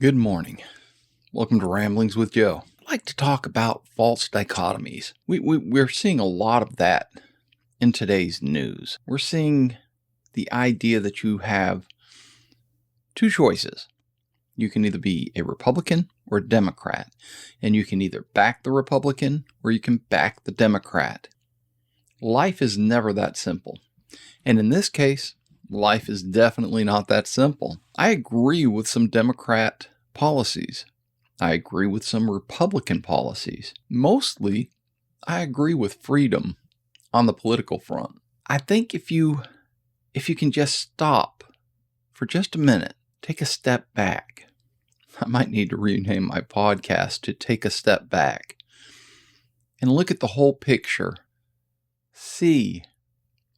Good morning. Welcome to Ramblings with Joe. I'd like to talk about false dichotomies. We're seeing a lot of that in today's news. We're seeing the idea that you have two choices. You can either be a Republican or a Democrat, and you can either back the Republican or you can back the Democrat. Life is never that simple. And in this case, life is definitely not that simple. I agree with some Democrat policies. I agree with some Republican policies. Mostly, I agree with freedom on the political front. I think if you can just stop for just a minute, take a step back. I might need to rename my podcast to Take a Step Back and look at the whole picture. See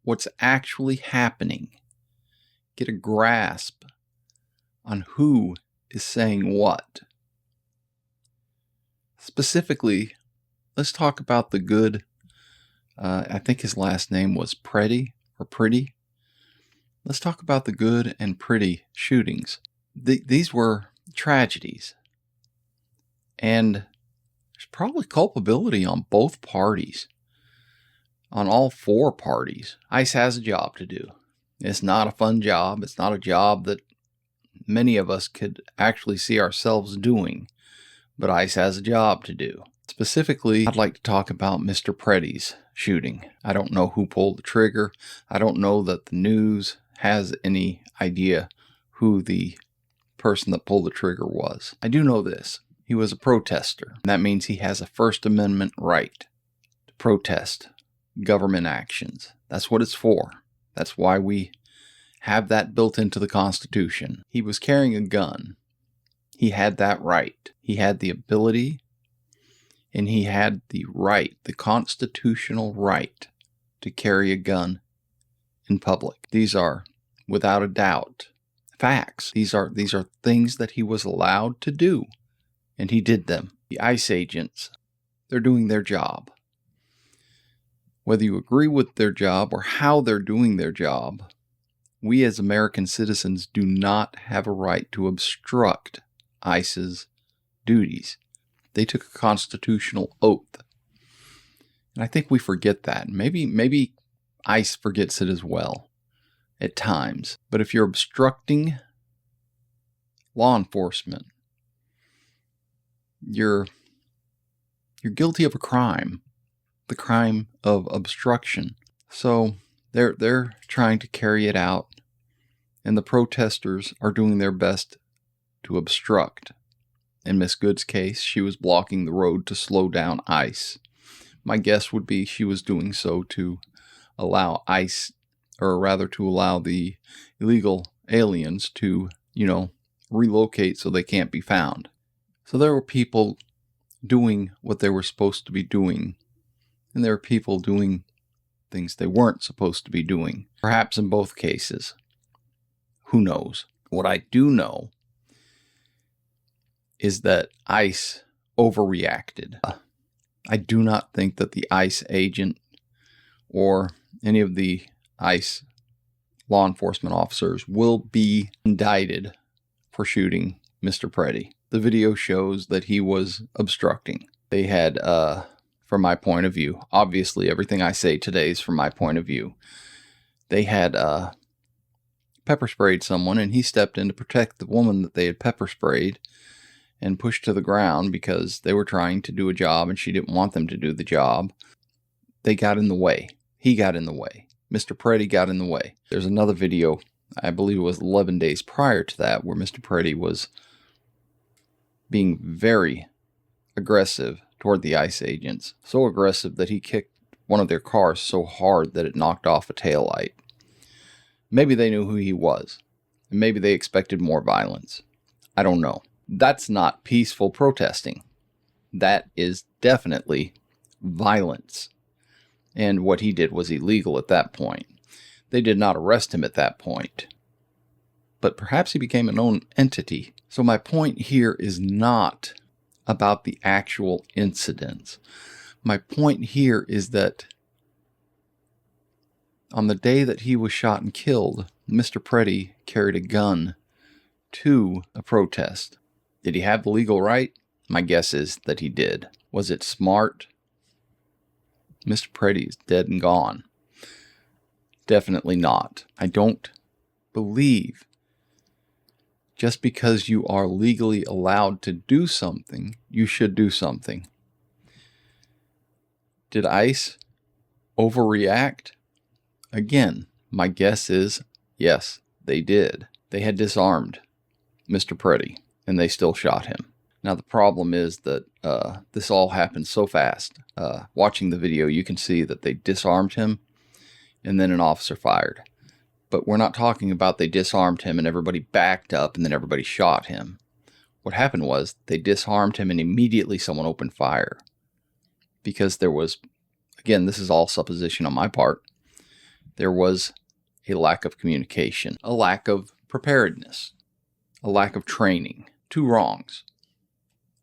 what's actually happening. Get a grasp on who is saying what. Specifically, let's talk about the good, I think his last name was Pretty. Let's talk about the good and pretty shootings. These were tragedies. And there's probably culpability on both parties, on all four parties. ICE has a job to do. It's not a fun job. It's not a job that many of us could actually see ourselves doing, but ICE has a job to do. Specifically, I'd like to talk about Mr. Pretty's shooting. I don't know who pulled the trigger. I don't know that the news has any idea who the person that pulled the trigger was. I do know this. He was a protester. That means he has a First Amendment right to protest government actions. That's what it's for. That's why we have that built into the Constitution. He was carrying a gun. He had that right. He had the ability, and he had the right, the constitutional right, to carry a gun in public. These are, without a doubt, facts. These are things that he was allowed to do, and he did them. The ICE agents, they're doing their job. Whether you agree with their job or how they're doing their job, we as American citizens do not have a right to obstruct ICE's duties. They took a constitutional oath. And I think we forget that. Maybe ICE forgets it as well at times. But if you're obstructing law enforcement, you're guilty of a crime. The crime of obstruction. So they're trying to carry it out, and the protesters are doing their best to obstruct. In Miss Good's case, she was blocking the road to slow down ICE. My guess would be she was doing so to allow ICE, or rather to allow the illegal aliens to, relocate so they can't be found. So there were people doing what they were supposed to be doing, and there were people doing things they weren't supposed to be doing. Perhaps in both cases. Who knows? What I do know is that ICE overreacted. I do not think that the ICE agent or any of the ICE law enforcement officers will be indicted for shooting Mr. Pretty. The video shows that he was obstructing. They had, from my point of view, obviously everything I say today is from my point of view. They had pepper sprayed someone, and he stepped in to protect the woman that they had pepper sprayed and pushed to the ground because they were trying to do a job and she didn't want them to do the job. They got in the way. He got in the way. Mr. Pretty got in the way. There's another video, I believe it was 11 days prior to that, where Mr. Pretty was being very aggressive toward the ICE agents. So aggressive that he kicked one of their cars so hard that it knocked off a taillight. Maybe they knew who he was. And maybe they expected more violence. I don't know. That's not peaceful protesting. That is definitely violence. And what he did was illegal at that point. They did not arrest him at that point. But perhaps he became a known entity. So my point here is not about the actual incidents. My point here is that on the day that he was shot and killed, Mr. Pretty carried a gun to a protest. Did he have the legal right? My guess is that he did. Was it smart? Mr. Pretty is dead and gone. Definitely not. I don't believe just because you are legally allowed to do something, you should do something. Did ICE overreact? Again, my guess is yes, they did. They had disarmed Mr. Pretty, and they still shot him. Now, the problem is that this all happened so fast. Watching the video, you can see that they disarmed him, and then an officer fired. But we're not talking about they disarmed him and everybody backed up and then everybody shot him. What happened was they disarmed him and immediately someone opened fire. Because there was, again, this is all supposition on my part, there was a lack of communication, a lack of preparedness, a lack of training. Two wrongs.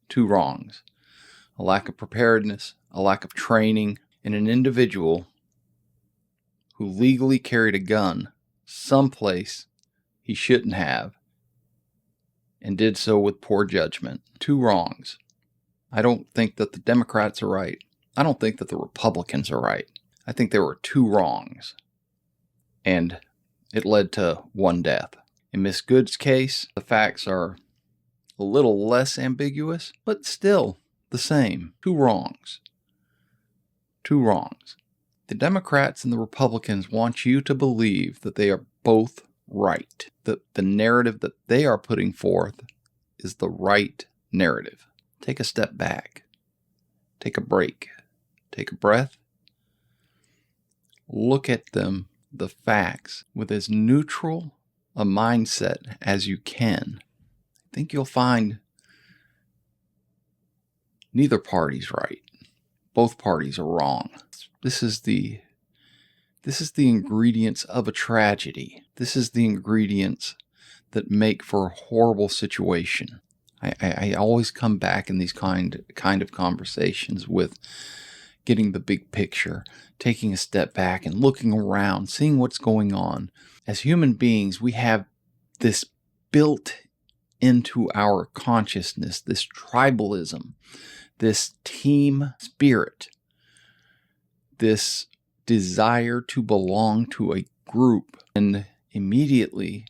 Two wrongs. A lack of preparedness, a lack of training, and an individual who legally carried a gun someplace he shouldn't have and did so with poor judgment. Two wrongs. I don't think that the Democrats are right. I don't think that the Republicans are right. I think there were two wrongs. And it led to one death. In Miss Good's case, the facts are a little less ambiguous, but still the same. Two wrongs. Two wrongs. The Democrats and the Republicans want you to believe that they are both right, that the narrative that they are putting forth is the right narrative. Take a step back. Take a break. Take a breath. Look at them, the facts, with as neutral a mindset as you can. I think you'll find neither party's right. Both parties are wrong. This is the ingredients of a tragedy. This is the ingredients that make for a horrible situation. I always come back in these kind of conversations with getting the big picture, taking a step back and looking around, seeing what's going on. As human beings, we have this built into our consciousness, this tribalism, this team spirit, this desire to belong to a group. And immediately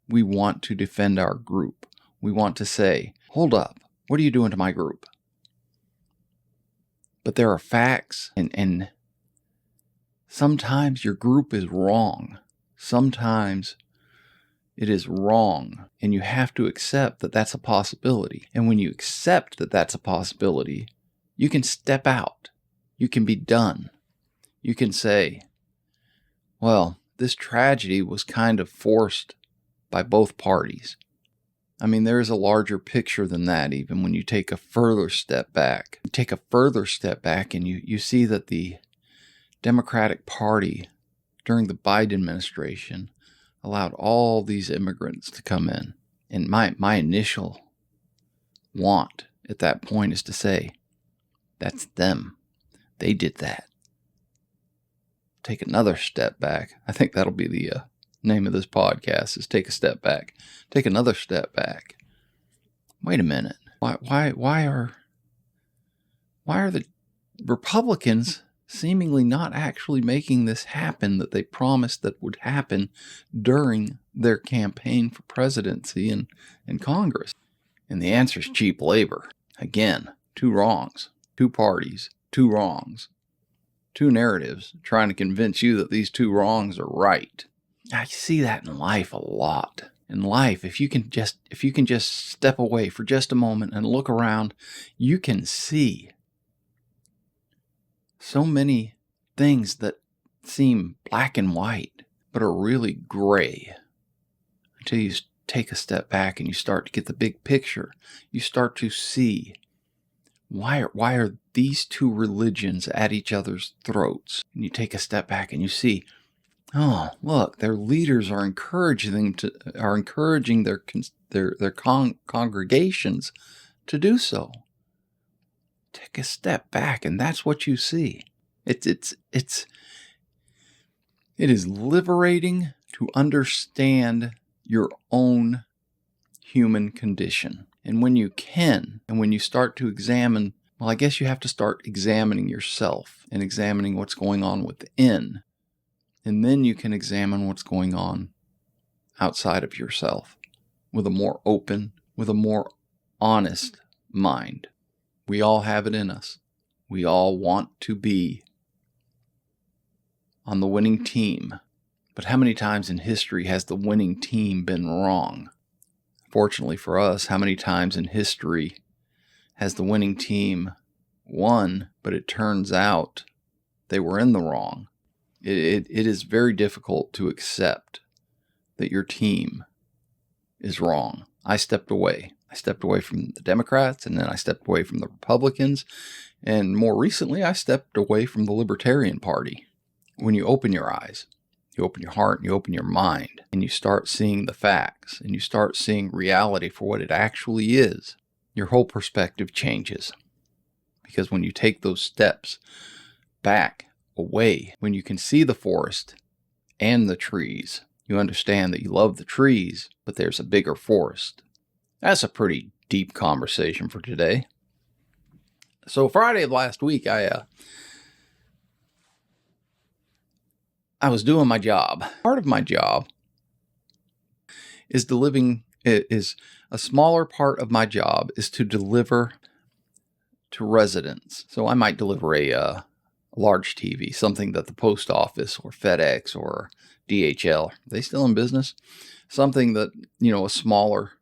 we want to defend our group. We want to say, hold up, what are you doing to my group? But there are facts, and sometimes your group is wrong. Sometimes it is wrong, and you have to accept that that's a possibility. And when you accept that that's a possibility, you can step out. You can be done. You can say, well, this tragedy was kind of forced by both parties. I mean, there is a larger picture than that, even when you take a further step back. You take a further step back and you see that the Democratic Party during the Biden administration allowed all these immigrants to come in. And my initial want at that point is to say, that's them. They did that. Take another step back. I think that'll be the name of this podcast, is Take a Step Back. Take another step back. Wait a minute. Why are the Republicans seemingly not actually making this happen that they promised that would happen during their campaign for presidency and Congress? And the answer is cheap labor. Again, two wrongs, two parties, two wrongs, two narratives trying to convince you that these two wrongs are right. I see that in life a lot. In life, if you can just step away for just a moment and look around, you can see so many things that seem black and white, but are really gray. Until you take a step back and you start to get the big picture, you start to see why are these two religions at each other's throats? And you take a step back and you see, oh, look, their leaders are encouraging their congregations to do so. Take a step back, and that's what you see. It is liberating to understand your own human condition. And when you can, and when you start to examine, well, I guess you have to start examining yourself and examining what's going on within. And then you can examine what's going on outside of yourself with a more open, with a more honest mind. We all have it in us. We all want to be on the winning team. But how many times in history has the winning team been wrong? Fortunately for us, how many times in history has the winning team won, but it turns out they were in the wrong? It is very difficult to accept that your team is wrong. I stepped away. I stepped away from the Democrats, and then I stepped away from the Republicans, and more recently, I stepped away from the Libertarian Party. When you open your eyes, you open your heart, and you open your mind, and you start seeing the facts, and you start seeing reality for what it actually is, your whole perspective changes. Because when you take those steps back, away, when you can see the forest and the trees, you understand that you love the trees, but there's a bigger forest. That's a pretty deep conversation for today. So Friday of last week, I was doing my job. Part of my job is a smaller part of my job is to deliver to residents. So I might deliver a large TV, something that the post office or FedEx or DHL, are they still in business? Something that, a smaller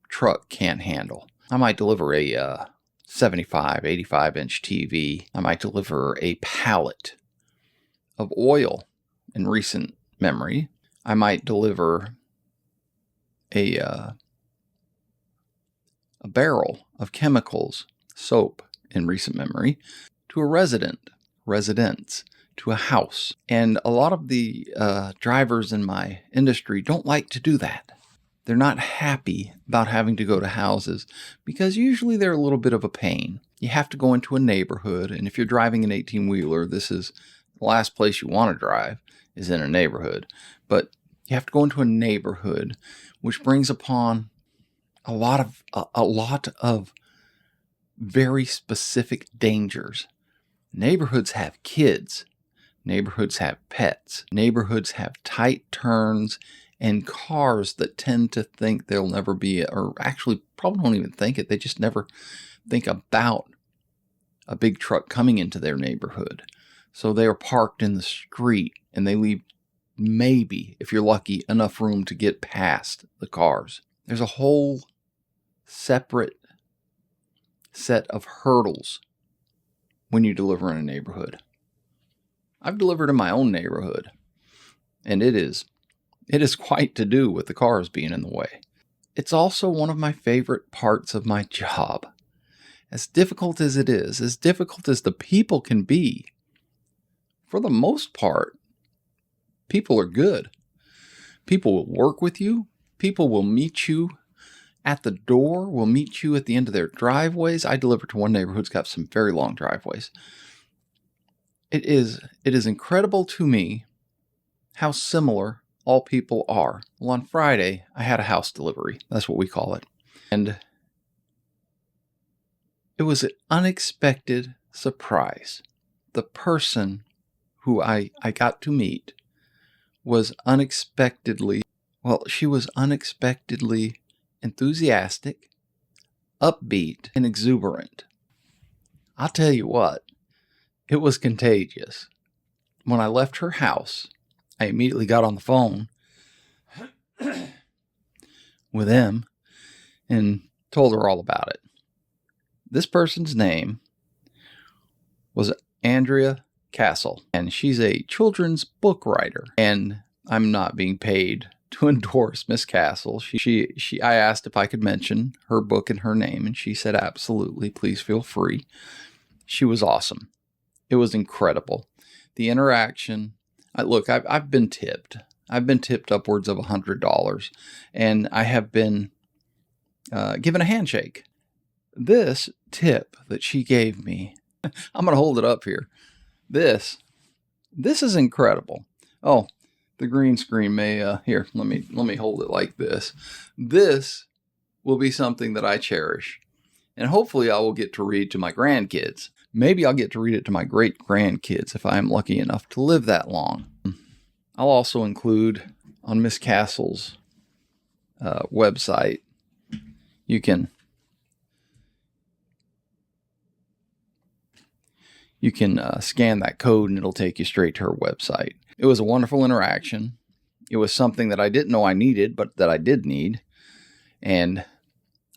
truck can't handle. I might deliver a 75, 85-inch TV. I might deliver a pallet of oil in recent memory. I might deliver a barrel of chemicals, soap in recent memory, to a residence, to a house. And a lot of the drivers in my industry don't like to do that. They're not happy about having to go to houses because usually they're a little bit of a pain. You have to go into a neighborhood, and if you're driving an 18-wheeler, this is the last place you want to drive is in a neighborhood. But you have to go into a neighborhood, which brings upon a lot of very specific dangers. Neighborhoods have kids. Neighborhoods have pets. Neighborhoods have tight turns and cars that tend to think they'll never be, or actually probably don't even think it. They just never think about a big truck coming into their neighborhood. So they are parked in the street and they leave maybe, if you're lucky, enough room to get past the cars. There's a whole separate set of hurdles when you deliver in a neighborhood. I've delivered in my own neighborhood, and it is quite to do with the cars being in the way. It's also one of my favorite parts of my job. As difficult as it is, as difficult as the people can be, for the most part, people are good. People will work with you. People will meet you at the door, will meet you at the end of their driveways. I deliver to one neighborhood who's got some very long driveways. It is incredible to me how similar all people are. Well, on Friday, I had a house delivery. That's what we call it. And it was an unexpected surprise. The person who I got to meet was unexpectedly enthusiastic, upbeat, and exuberant. I'll tell you what, it was contagious. When I left her house, I immediately got on the phone with him and told her all about it. This person's name was Andrea Cassell, and she's a children's book writer. And I'm not being paid to endorse Miss Cassell. I asked if I could mention her book and her name, and she said, absolutely, please feel free. She was awesome. It was incredible. The interaction, I've been tipped. I've been tipped upwards of $100, and I have been given a handshake. This tip that she gave me, I'm going to hold it up here. This is incredible. Oh, the green screen may, here, let me hold it like this. This will be something that I cherish. And hopefully I will get to read to my grandkids. Maybe I'll get to read it to my great-grandkids if I am lucky enough to live that long. I'll also include on Miss Cassell's website, you can scan that code and it'll take you straight to her website. It was a wonderful interaction. It was something that I didn't know I needed, but that I did need. And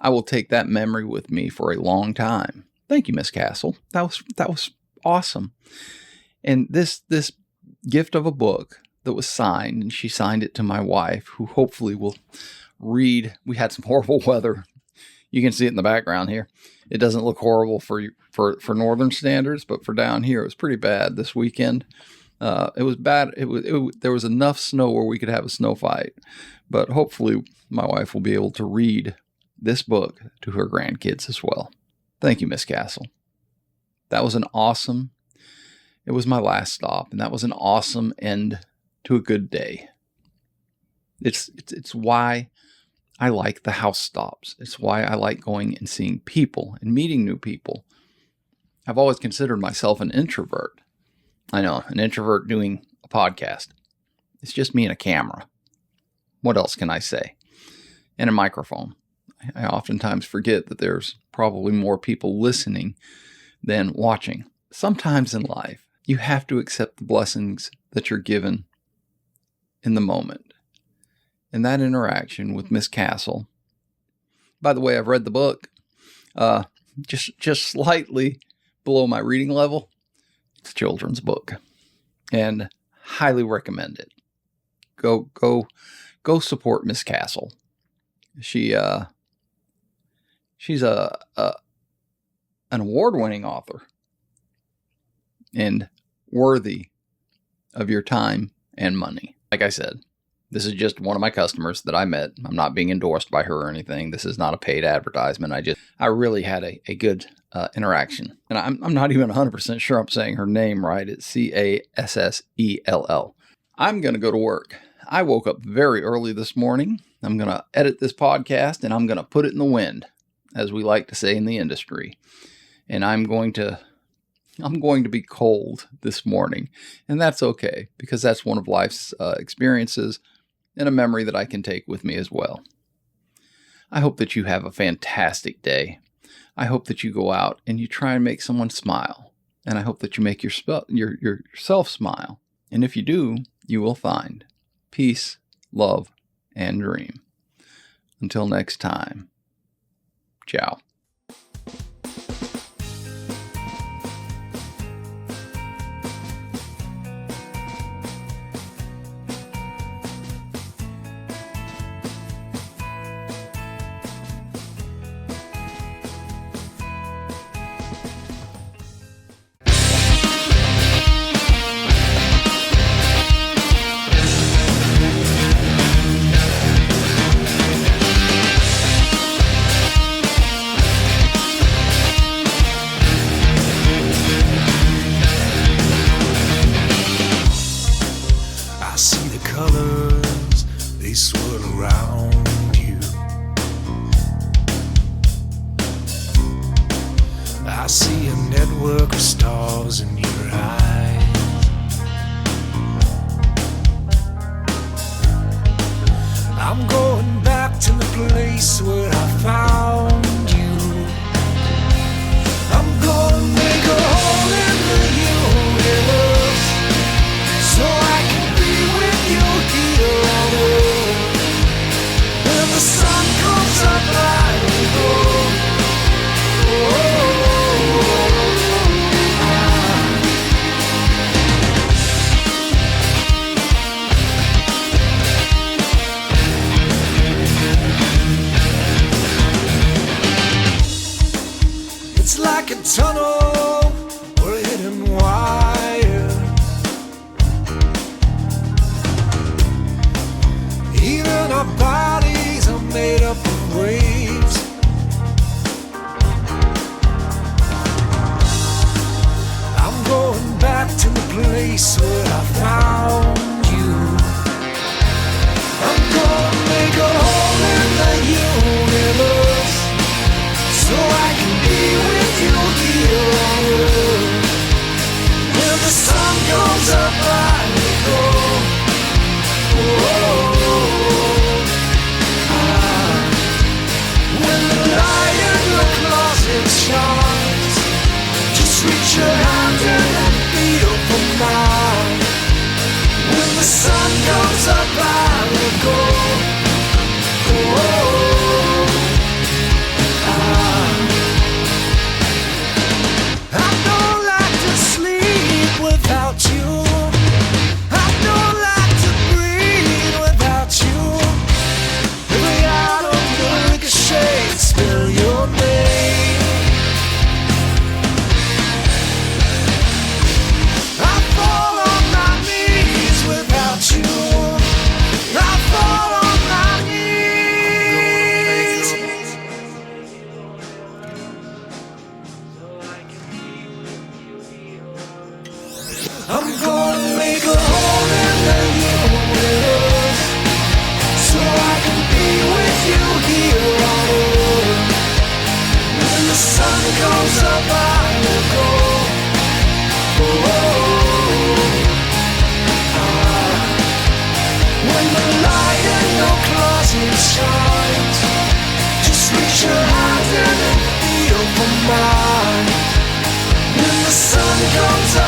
I will take that memory with me for a long time. Thank you, Miss Cassell. That was awesome. And this gift of a book that was signed, and she signed it to my wife, who hopefully will read. We had some horrible weather. You can see it in the background here. It doesn't look horrible for northern standards, but for down here, it was pretty bad this weekend. It was bad. There was enough snow where we could have a snow fight, but hopefully my wife will be able to read this book to her grandkids as well. Thank you, Miss Cassell. That was it was my last stop, and that was an awesome end to a good day. It's why I like the house stops. It's why I like going and seeing people and meeting new people. I've always considered myself an introvert. I know, an introvert doing a podcast. It's just me and a camera. What else can I say? And a microphone. I oftentimes forget that there's probably more people listening than watching. Sometimes in life, you have to accept the blessings that you're given in the moment. And that interaction with Miss Cassell. By the way, I've read the book, just slightly below my reading level. It's a children's book, and highly recommend it. Go support Miss Cassell. She's an award-winning author and worthy of your time and money. Like I said, this is just one of my customers that I met. I'm not being endorsed by her or anything. This is not a paid advertisement. I really had a good interaction. And I'm not even 100% sure I'm saying her name right. It's Cassell. I'm going to go to work. I woke up very early this morning. I'm going to edit this podcast and I'm going to put it in the wind, as we like to say in the industry. And I'm going to be cold this morning. And that's okay, because that's one of life's experiences and a memory that I can take with me as well. I hope that you have a fantastic day. I hope that you go out and you try and make someone smile. And I hope that you make yourself smile. And if you do, you will find peace, love, and dream. Until next time, ciao. I see a network of stars in your eyes. I'm going back to the place where I found you. I'm gonna make a hole in the universe so I can be with you here on earth. When the sun comes up, I will go. It's like a tunnel or a hidden wire. Even our bodies are made up of waves. I'm going back to the place where I found you. I'm gonna make a hole in the universe I will go. I don't like to sleep without you. I don't like to breathe without you. Every atom will ricochet, spell your name. I fall on my knees without you. I fall on my knees. I'm gonna make a hole in the universe, so I can be with you here on earth. When the sun comes up, I will go. When the light in your closet shines, just reach your hand in and feel for mine. When the sun comes up,